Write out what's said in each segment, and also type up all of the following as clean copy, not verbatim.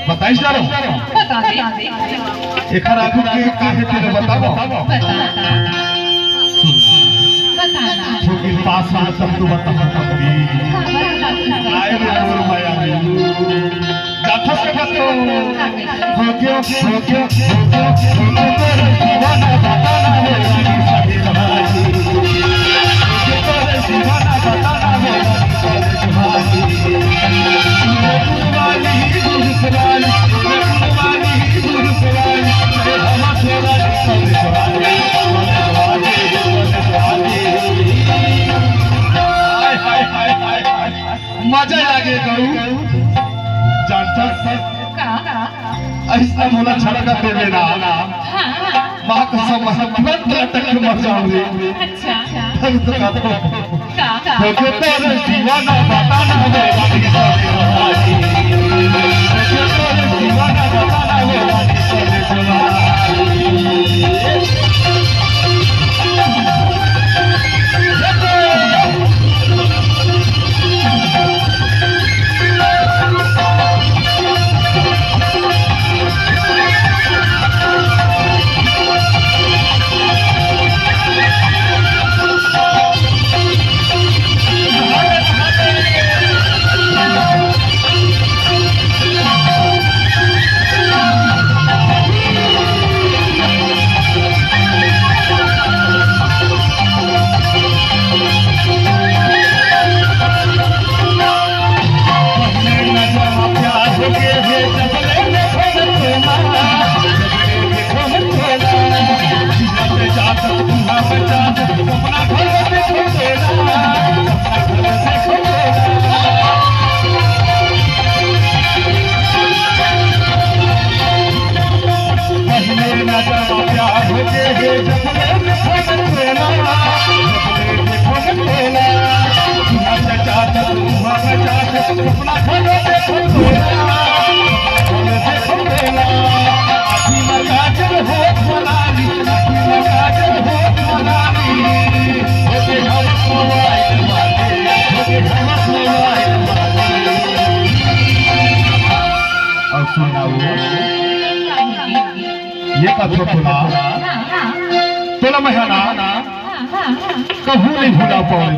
बताइस डालो बता दे एखर आगू के काहे के बताबो बताना छोकी पास में सब तो बता दी आए रे मोर माया जाथस के बतो हो गयो तेरे दीवाना बताना है साथी रहाजी तेरे दीवाना बताना है साथी वाली गुरसवाली हम तेरा मजा लागे गऊ जानता ऐसा मोला छड़का देवे ना मां कसम तुरंत तक मजा आवे अच्छा तब तो हो तेरे दीवाना बताना है साथी तेरे दीवाना बताना है ये कथो तोला महीना कभू नहीं भूला पाऊँ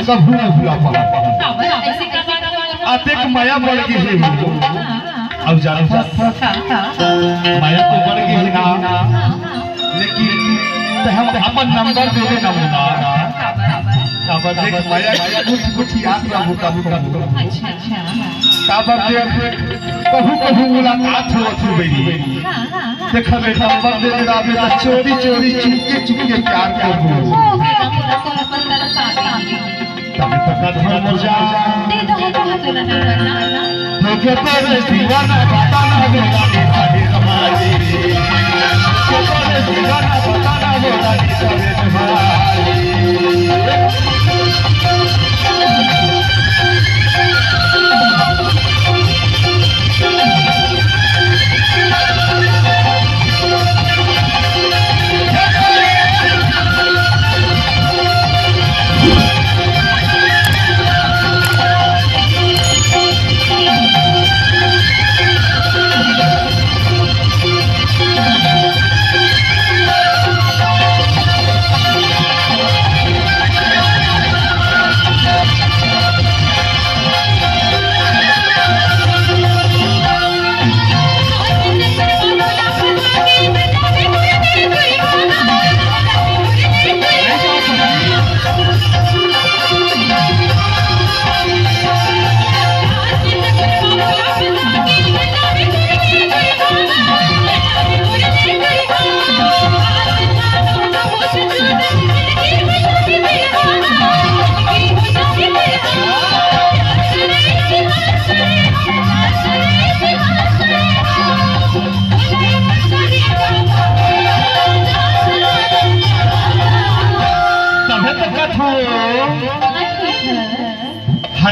कभू नहीं भूला पाऊँ आते माया बढ़ गई है अब जानो माया तो बढ़ गई है ना लेकिन हम अपन नंबर दे दे नमूना काबर देख माया कुछ याद ना होता काबर देख कहू मुलाकात होत हुई देखा बेटा नंबर दे दे बेटा चोरी चुपके प्यार करबो तब तक धर्म जा दे दो तेरा नंबर ना के तेरे दीवाना बताना बेटा साडी समाजी के तेरे दीवाना बताना बेटा साडी समाजी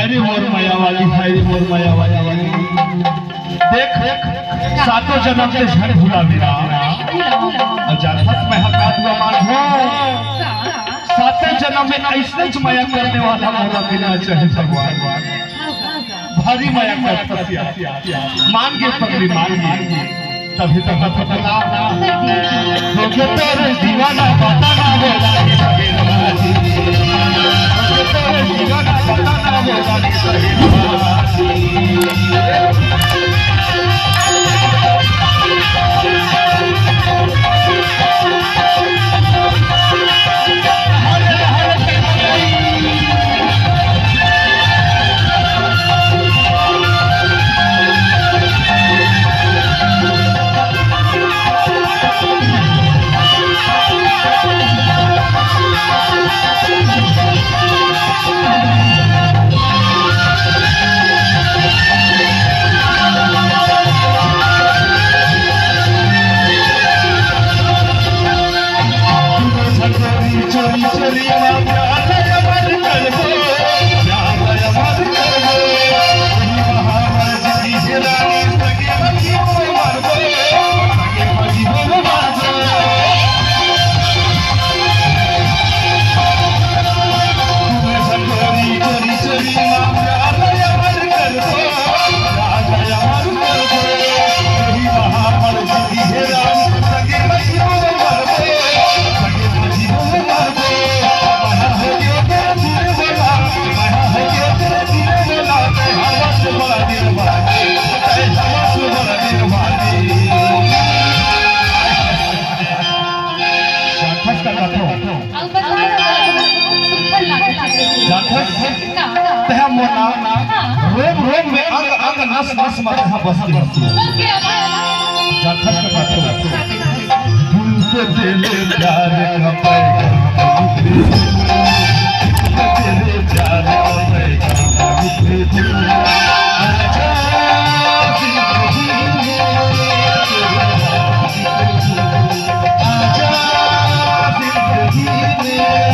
रे मोर माया वाली, हाय रे मोर माया वाली। देख सातों जन्म से झड़ भुला मेरा और जानत मैं हका दुआ मांगो सातों जन्म में ऐसे ज माया करने वाला मोला बिना चाहे भगवान भारी माया कर फसिया मान के पगली मान के तभी तक पता हो के तेरे दीवाना पता ना बोला के सगे नवाजी हो के तेरे दीवाना पता ना बोला के सगे नवाजी। रोम रोम में अंग अंग नस नस में बसती जानत के बात दिल से दिल प्यार का पैगाम दिल प्यार का पैगाम आजा जिंदगी में आजा जिंदगी में